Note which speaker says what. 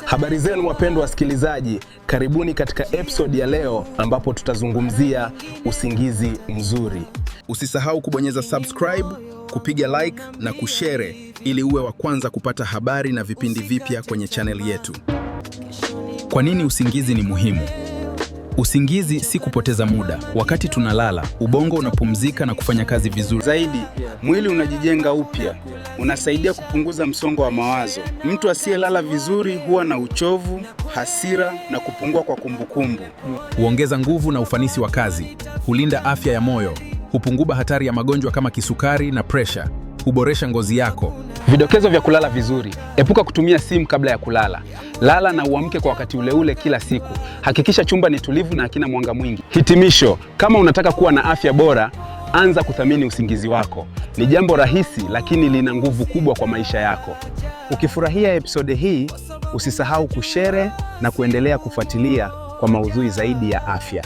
Speaker 1: Habari zenu wapendwa wasikilizaji, karibuni katika episode ya leo ambapo tutazungumzia usingizi mzuri.
Speaker 2: Usisahau kubonyeza subscribe, kupiga like na kushare ili uwe wa kwanza kupata habari na vipindi vipya kwenye channel yetu. Kwa nini usingizi ni muhimu? Usingizi si kupoteza muda. Wakati tunalala, ubongo unapumzika na kufanya kazi vizuri
Speaker 1: Zaidi, mwili unajijenga upya, unasaidia kupunguza msongo wa mawazo. Mtu asiyelala vizuri huwa na uchovu, hasira na kupungua kwa kumbukumbu.
Speaker 2: Huongeza nguvu na ufanisi wa kazi, hulinda afya ya moyo, hupunguza hatari ya magonjwa kama kisukari na pressure, huboresha ngozi yako.
Speaker 1: Vidokezo vya kulala vizuri: epuka kutumia simu kabla ya kulala. Lala na uamke kwa wakati ule ule kila siku. Hakikisha chumba ni tulivu na hakina mwanga mwingi. Hitimisho: kama unataka kuwa na afya bora, anza kuthamini usingizi wako. Ni jambo rahisi lakini lina nguvu kubwa kwa maisha yako. Ukifurahia episode hii, usisahau kushare na kuendelea kufuatilia kwa maudhui zaidi ya afya.